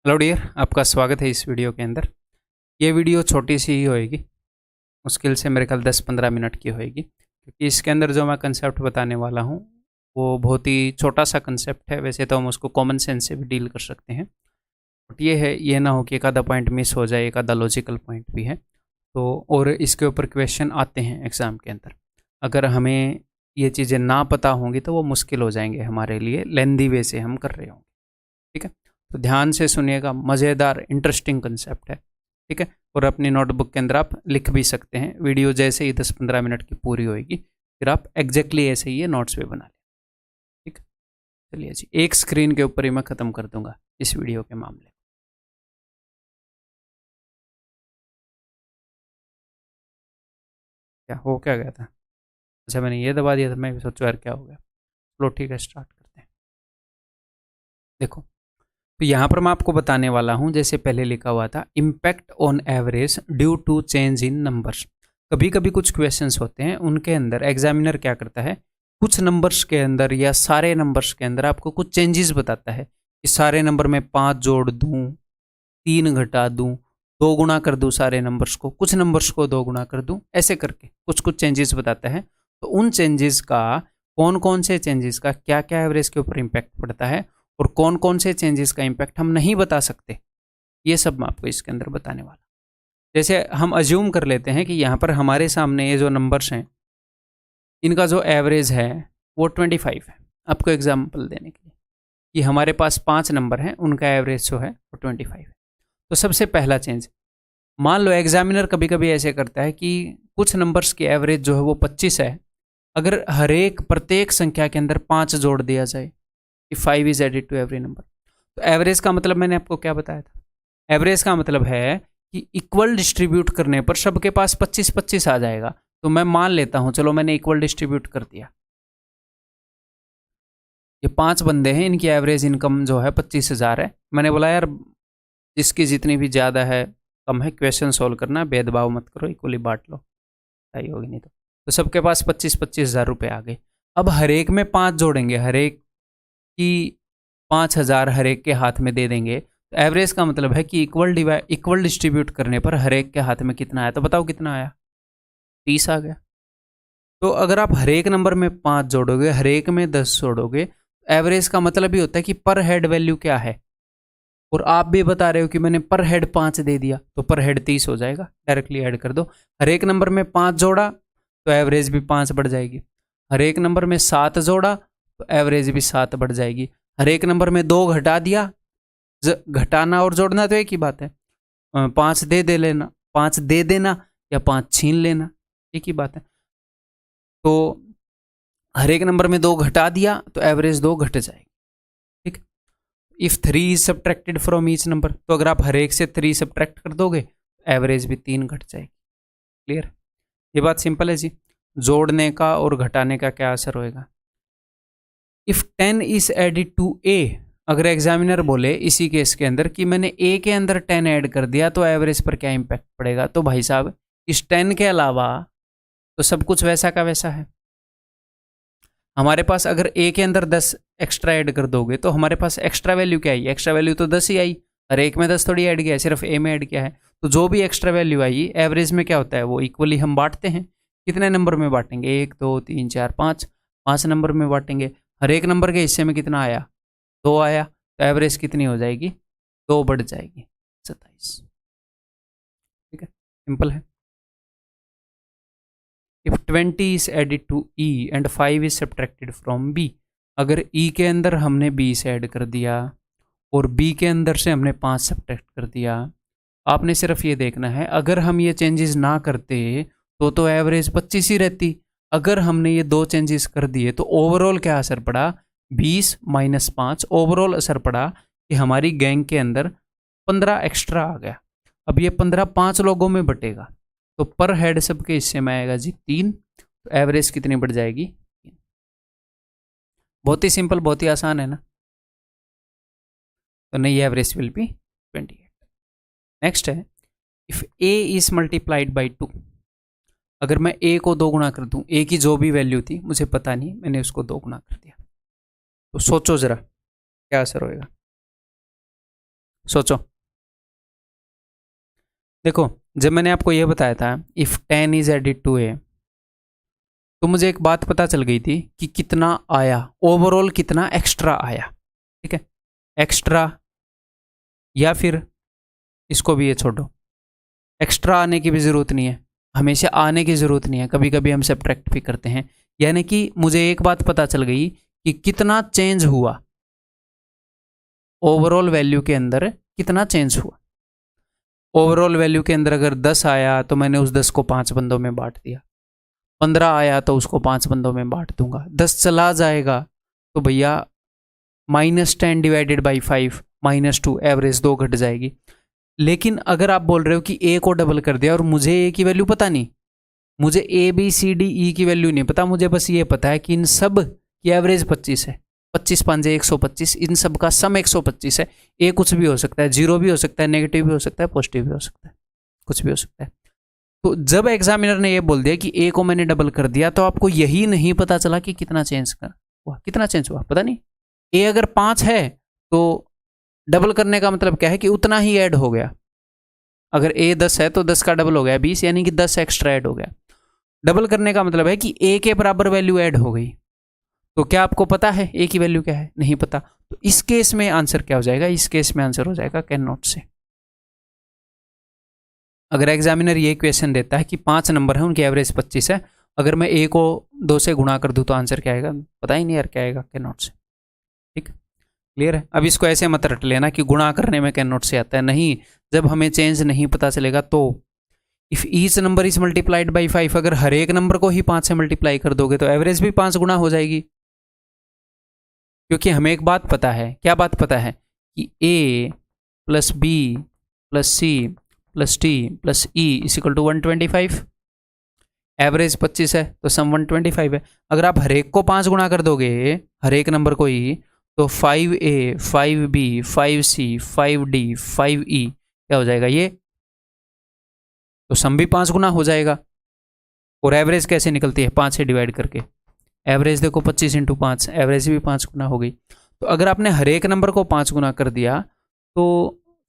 Hello dear, आपका स्वागत है इस वीडियो के अंदर। ये वीडियो छोटी सी ही होएगी, मुश्किल से मेरे ख्याल 10-15 मिनट की होएगी, क्योंकि इसके अंदर जो मैं कंसेप्ट बताने वाला हूँ वो बहुत ही छोटा सा कंसेप्ट है। वैसे तो हम उसको कॉमन सेंस से भी डील कर सकते हैं, बट ये ना हो कि एक आधा पॉइंट मिस हो जाए, एक आधा लॉजिकल पॉइंट भी है तो। और इसके ऊपर क्वेश्चन आते हैं एग्ज़ाम के अंदर। अगर हमें ये चीज़ें ना पता होंगी तो वो मुश्किल हो जाएंगे हमारे लिए, लेंदी वे से हम कर रहे होंगे। ठीक है, तो ध्यान से सुनिएगा, मज़ेदार इंटरेस्टिंग कंसेप्ट है। ठीक है, और अपनी नोटबुक के अंदर आप लिख भी सकते हैं। वीडियो जैसे ही 10-15 मिनट की पूरी होएगी फिर आप एग्जैक्टली ऐसे ही ये नोट्स भी बना लें। ठीक है, चलिए जी, एक स्क्रीन के ऊपर ही मैं ख़त्म कर दूंगा इस वीडियो के मामले। क्या गया था? अच्छा, मैंने ये दबा दिया था, मैं भी सोचो यार क्या हो गया। चलो ठीक है, स्टार्ट करते हैं। देखो, तो यहाँ पर मैं आपको बताने वाला हूँ, जैसे पहले लिखा हुआ था, impact on average due to change in numbers. कभी कभी कुछ क्वेश्चंस होते हैं, उनके अंदर एग्जामिनर क्या करता है, कुछ नंबर्स के अंदर या सारे नंबर्स के अंदर आपको कुछ चेंजेस बताता है कि सारे नंबर में 5 जोड़ दूँ, 3 घटा दूँ, 2 गुणा कर दूँ सारे नंबर्स को, कुछ नंबर्स को 2 गुणा कर दूँ, ऐसे करके कुछ कुछ चेंजेस बताता है। तो उन चेंजेस का, कौन कौन से चेंजेस का क्या क्या एवरेज के ऊपर इम्पैक्ट पड़ता है और कौन कौन से चेंजेस का इम्पैक्ट हम नहीं बता सकते, ये सब मैं आपको इसके अंदर बताने वाला। जैसे हम अज्यूम कर लेते हैं कि यहाँ पर हमारे सामने ये जो नंबर्स हैं, इनका जो एवरेज है वो 25 है। आपको एग्जाम्पल देने के लिए कि हमारे पास 5 नंबर हैं, उनका एवरेज जो है वो 25 है। तो सबसे पहला चेंज, मान लो एग्जामिनर कभी कभी ऐसे करता है कि कुछ नंबर्स की एवरेज जो है वो 25 है। अगर हर एक प्रत्येक संख्या के अंदर 5 जोड़ दिया जाए कि 5 is added to every number, तो एवरेज का मतलब मैंने आपको क्या बताया था? एवरेज का मतलब है कि इक्वल डिस्ट्रीब्यूट करने पर सबके पास 25-25 आ जाएगा। तो मैं मान लेता हूं, चलो मैंने इक्वल डिस्ट्रीब्यूट कर दिया, ये 5 बंदे हैं, इनकी एवरेज इनकम जो है 25,000 है। मैंने बोला यार जिसकी जितनी भी ज़्यादा है कम है, क्वेश्चन सोल्व करना, भेदभाव मत करो, इक्वली बांट लो, सही होगी नहीं तो सबके पास 25-25 हज़ार रुपये आ गए। अब हर एक में 5 जोड़ेंगे, हर एक की 5,000 हर एक के हाथ में दे देंगे, तो एवरेज का मतलब है कि इक्वल डिस्ट्रीब्यूट करने पर हर एक के हाथ में कितना आया, तो बताओ कितना आया? 30 आ गया। तो अगर आप हर एक नंबर में 5 जोड़ोगे, हर एक में 10 जोड़ोगे, एवरेज का मतलब ही होता है कि पर हेड वैल्यू क्या है। और आप भी बता रहे हो कि मैंने पर हेड 5 दे दिया, तो पर हेड 30 हो जाएगा, डायरेक्टली ऐड कर दो। हर एक नंबर में 5 जोड़ा तो एवरेज भी 5 बढ़ जाएगी। हर एक नंबर में 7 जोड़ा तो एवरेज भी 7 बढ़ जाएगी। हर एक नंबर में 2 घटा दिया, घटाना और जोड़ना तो एक ही बात है। 5 दे लेना, 5 दे देना या 5 छीन लेना, एक ही बात है। तो हर एक नंबर में 2 घटा दिया तो एवरेज 2 घट जाएगी। ठीक, if 3 is subtracted from each number, तो अगर आप हर एक से 3 सब्ट्रैक्ट कर दोगे एवरेज भी 3 घट जाएगी। क्लियर? ये बात सिंपल है जी। जोड़ने का और घटाने का क्या असर होएगा? इफ 10 इज एडिड टू ए, अगर एग्जामिनर बोले इसी केस के अंदर कि मैंने ए के अंदर 10 ऐड कर दिया, तो एवरेज पर क्या इंपैक्ट पड़ेगा? तो भाई साहब, इस 10 के अलावा तो सब कुछ वैसा का वैसा है। हमारे पास अगर ए के अंदर 10 एक्स्ट्रा ऐड कर दोगे तो हमारे पास एक्स्ट्रा वैल्यू क्या आई? एक्स्ट्रा वैल्यू तो 10 ही आई। हर एक में 10 थोड़ी ऐड किया है, सिर्फ ए में ऐड किया है। तो जो भी एक्स्ट्रा वैल्यू आई एवरेज में क्या होता है, वो इक्वली हम बांटते हैं। कितने नंबर में बांटेंगे? 1 2 3 4 5, 5 नंबर में बांटेंगे। हर एक नंबर के हिस्से में कितना आया? 2 आया, तो एवरेज कितनी हो जाएगी? 2 बढ़ जाएगी, 27। ठीक है, सिंपल है। If 20 is added to E and 5 is subtracted from B, अगर E के अंदर हमने 20 ऐड कर दिया और B के अंदर से हमने 5 सब्ट्रैक्ट कर दिया, आपने सिर्फ ये देखना है, अगर हम ये चेंजेस ना करते तो एवरेज 25 ही रहती। अगर हमने ये 2 चेंजेस कर दिए तो ओवरऑल क्या असर पड़ा? 20 माइनस 5 ओवरऑल असर पड़ा कि हमारी गैंग के अंदर 15 एक्स्ट्रा आ गया। अब ये 15 5 लोगों में बटेगा, तो पर हेड सबके हिस्से में आएगा जी 3, तो एवरेज कितनी बढ़ जाएगी? 3। बहुत ही सिंपल, बहुत ही आसान है ना। तो नई एवरेज विल बी 28। नेक्स्ट है, if A is multiplied by 2, अगर मैं ए को 2 गुना कर दूं, ए की जो भी वैल्यू थी मुझे पता नहीं, मैंने उसको 2 गुना कर दिया, तो सोचो जरा क्या असर होएगा। सोचो। देखो, जब मैंने आपको यह बताया था इफ 10 इज एडिड टू ए, तो मुझे एक बात पता चल गई थी कि कितना आया, ओवरऑल कितना एक्स्ट्रा आया। ठीक है, एक्स्ट्रा, या फिर इसको भी ये छोड़ो, एक्स्ट्रा आने की भी ज़रूरत नहीं है, हमेशा आने की ज़रूरत नहीं है, कभी कभी हम सब्ट्रैक्ट भी करते हैं। यानी कि मुझे एक बात पता चल गई कि कितना चेंज हुआ, ओवरऑल वैल्यू के अंदर कितना चेंज हुआ। ओवरऑल वैल्यू के अंदर अगर 10 आया तो मैंने उस 10 को 5 बंदों में बांट दिया, 15 आया तो उसको 5 बंदों में बांट दूंगा, 10 चला जाएगा तो भैया -10 डिवाइडेड बाई 5 -2, एवरेज 2 घट जाएगी। लेकिन अगर आप बोल रहे हो कि ए को डबल कर दिया और मुझे ए की वैल्यू पता नहीं, मुझे A B C D E की वैल्यू नहीं पता, मुझे बस ये पता है कि इन सब की एवरेज 25 है, 25 5 125, इन सब का सम 125 है। ए कुछ भी हो सकता है, जीरो भी हो सकता है, नेगेटिव भी हो सकता है, पॉजिटिव भी हो सकता है, कुछ भी हो सकता है। तो जब एग्जामिनर ने ये बोल दिया कि ए को मैंने डबल कर दिया, तो आपको यही नहीं पता चला कि कितना चेंज हुआ, कितना चेंज हुआ पता नहीं। ए अगर 5 है तो डबल करने का मतलब क्या है कि उतना ही ऐड हो गया। अगर ए 10 है तो 10 का डबल हो गया 20, यानी कि 10 एक्स्ट्रा ऐड हो गया। डबल करने का मतलब है कि ए के बराबर वैल्यू ऐड हो गई। तो क्या आपको पता है ए की वैल्यू क्या है? नहीं पता। तो इस केस में आंसर क्या हो जाएगा? इस केस में आंसर हो जाएगा कैन नॉट से। अगर एग्जामिनर ये क्वेश्चन देता है कि 5 नंबर है, उनकी एवरेज 25 है, अगर मैं ए को 2 से गुणा कर दूं तो आंसर क्या आएगा? पता ही नहीं यार क्या आएगा, कैन नॉट से। ठीक, क्लियर है? अब इसको ऐसे मत रट लेना कि गुणा करने में कैन नॉट से आता है, नहीं। जब हमें चेंज नहीं पता चलेगा तो if each number is multiplied by 5, अगर हर एक नंबर को ही 5 से मल्टीप्लाई कर दोगे तो एवरेज भी 5 गुना हो जाएगी। क्योंकि हमें एक बात पता है, क्या बात पता है? कि a plus B plus C plus D plus E is equal to 125। Average 25 है तो सम 125 है। अगर आप हर एक को 5 गुना कर दोगे, हर एक नंबर को ही, तो 5a 5b 5c 5d 5e क्या हो जाएगा ये? तो सम भी 5 गुना हो जाएगा। और एवरेज कैसे निकलती है? 5 से डिवाइड करके। एवरेज देखो 25 इंटू 5, एवरेज भी 5 गुना हो गई। तो अगर आपने हर एक नंबर को 5 गुना कर दिया तो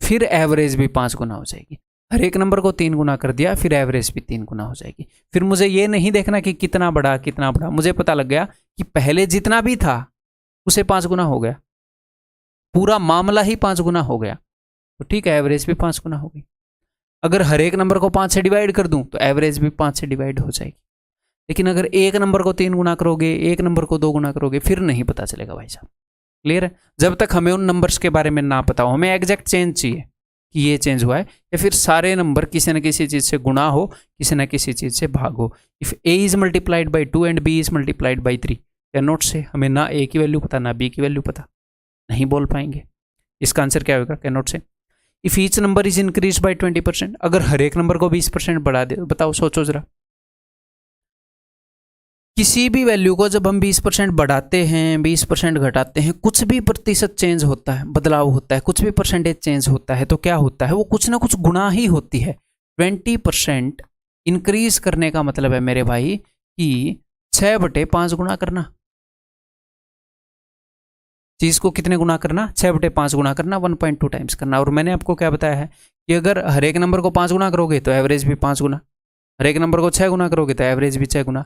फिर एवरेज भी 5 गुना हो जाएगी। हर एक नंबर को 3 गुना कर दिया फिर एवरेज भी 3 गुना हो जाएगी। फिर मुझे ये नहीं देखना कि कितना बड़ा कितना बड़ा, मुझे पता लग गया कि पहले जितना भी था उसे 5 गुना हो गया, पूरा मामला ही 5 गुना हो गया। तो ठीक है, एवरेज भी 5 गुना हो गई। अगर हर एक नंबर को 5 से डिवाइड कर दूं तो एवरेज भी 5 से डिवाइड हो जाएगी। लेकिन अगर एक नंबर को 3 गुना करोगे, एक नंबर को 2 गुना करोगे, फिर नहीं पता चलेगा भाई साहब। क्लियर है? जब तक हमें उन नंबर्स के बारे में ना पता हो, हमें एग्जैक्ट चेंज चाहिए कि ये चेंज हुआ है, या फिर सारे नंबर किसी न किसी चीज़ से गुणा हो, किसी न किसी चीज़ से भाग हो। If a is multiplied by 2 and b is multiplied by 3, can not से। हमें ना a की वैल्यू पता ना b की वैल्यू पता, नहीं बोल पाएंगे। इसका आंसर क्या होगा? कैन नॉट से। If each number is increase by 20%, अगर हर एक नंबर को 20% बढ़ा दे, बताओ, सोचो जरा। किसी भी वैल्यू को जब हम 20% बढ़ाते हैं, 20% घटाते हैं, कुछ भी प्रतिशत चेंज होता है, बदलाव होता है, कुछ भी परसेंटेज चेंज होता है, तो क्या होता है? वो कुछ ना कुछ गुणा ही होती है। 20% इंक्रीज करने का मतलब है मेरे भाई कि 6/5 गुणा करना। चीज को कितने गुना करना? 6/5 गुना करना, 1.2 टाइम्स करना। और मैंने आपको क्या बताया है कि अगर हर एक नंबर को 5 गुना करोगे तो एवरेज भी 5 गुना, हर एक नंबर को 6 गुना करोगे तो एवरेज भी 6 गुना,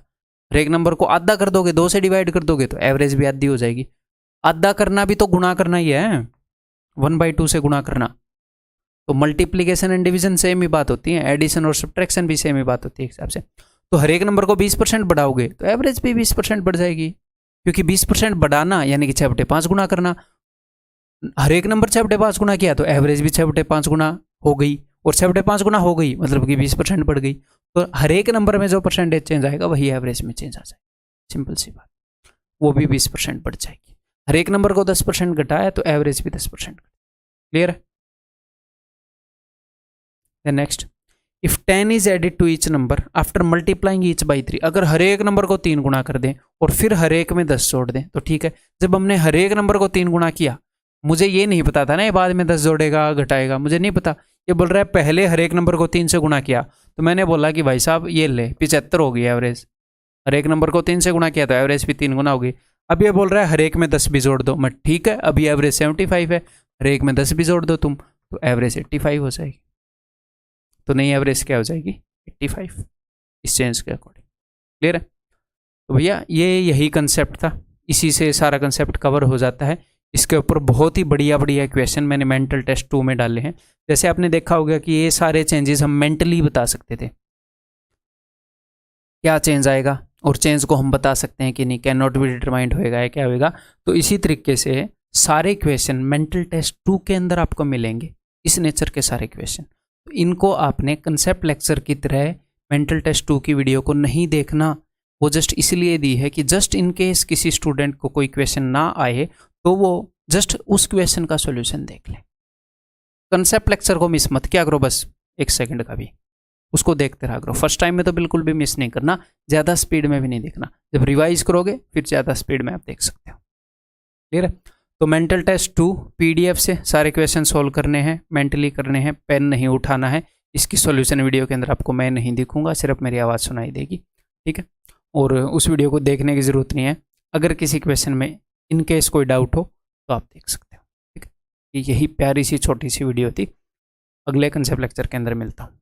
हर एक नंबर को आधा कर दोगे, 2 से डिवाइड कर दोगे तो एवरेज भी आधी हो जाएगी। आधा करना भी तो गुणा करना ही है, 1/2 से गुणा करना। तो मल्टीप्लीकेशन एंड डिवीजन सेम ही बात होती है, एडिशन और सब्ट्रैक्शन भी सेम ही बात होती है हिसाब से। तो हर एक नंबर को 20% बढ़ाओगे तो एवरेज भी 20% बढ़ जाएगी, क्योंकि 20% बढ़ाना यानी कि 6/5 गुना करना। हर एक नंबर 6/5 गुना किया तो एवरेज भी 6/5 गुना हो गई, और 6/5 गुना हो गई मतलब कि 20% बढ़ गई। तो हर एक नंबर में जो परसेंटेज चेंज आएगा वही एवरेज में चेंज आ जाएगा। सिंपल सी बात, वो भी 20% बढ़ जाएगी। हर एक नंबर को 10% घटाया तो एवरेज भी 10%। क्लियर है? Next, if 10 is added to each number after multiplying each by 3, अगर हर एक नंबर को 3 गुणा कर दें और फिर हर एक में 10 जोड़ दें तो ठीक है। जब हमने हर एक नंबर को 3 गुणा किया, मुझे ये नहीं पता था ना ये बाद में 10 जोड़ेगा घटाएगा, मुझे नहीं पता। ये बोल रहा है पहले हर एक नंबर को 3 से गुणा किया, तो मैंने बोला कि भाई साहब ये ले 75 हो गई एवरेज। हर एक नंबर को 3 से गुणा किया तो एवरेज भी 3 गुना होगी। अब ये बोल रहा है हर एक में 10 भी जोड़ दो, मैं ठीक है, अभी एवरेज 75 है, हर एक में 10 भी जोड़ दो तुम, तो एवरेज 85 हो जाएगी। तो नई एवरेज क्या हो जाएगी 85 इस चेंज के अकॉर्डिंग। क्लियर है? तो भैया ये यही कंसेप्ट था, इसी से सारा कंसेप्ट कवर हो जाता है। इसके ऊपर बहुत ही बढ़िया बढ़िया क्वेश्चन मैंने मेंटल टेस्ट 2 में डाले हैं। जैसे आपने देखा होगा कि ये सारे चेंजेस हम मेंटली बता सकते थे, क्या चेंज आएगा, और चेंज को हम बता सकते हैं कि नहीं, कैन नॉट बी डिटरमाइंड होएगा या क्या होएगा। तो इसी तरीके से सारे क्वेश्चन मेंटल टेस्ट 2 के अंदर आपको मिलेंगे, इस नेचर के सारे क्वेश्चन। तो इनको आपने कंसेप्ट लेक्चर की तरह मेंटल टेस्ट 2 की वीडियो को नहीं देखना, वो जस्ट इसलिए दी है कि जस्ट इन केस किसी स्टूडेंट को कोई क्वेश्चन ना आए तो वो जस्ट उस क्वेश्चन का सॉल्यूशन देख ले। कंसेप्ट लेक्चर को मिस मत क्या करो, बस 1 सेकंड का भी उसको देखते रहा करो। फर्स्ट टाइम में तो बिल्कुल भी मिस नहीं करना, ज़्यादा स्पीड में भी नहीं देखना। जब रिवाइज करोगे फिर ज़्यादा स्पीड में आप देख सकते हो। क्लियर है? तो मेंटल टेस्ट 2 PDF से सारे क्वेश्चन सोल्व करने हैं, मेंटली करने हैं, पेन नहीं उठाना है। इसकी सॉल्यूशन वीडियो के अंदर आपको मैं नहीं दिखूंगा, सिर्फ मेरी आवाज़ सुनाई देगी। ठीक है? और उस वीडियो को देखने की ज़रूरत नहीं है। अगर किसी क्वेश्चन में इन केस कोई डाउट हो तो आप देख सकते हो। ठीक है? यही प्यारी सी छोटी सी वीडियो थी। अगले कंसेप्ट लेक्चर के अंदर मिलता हूँ।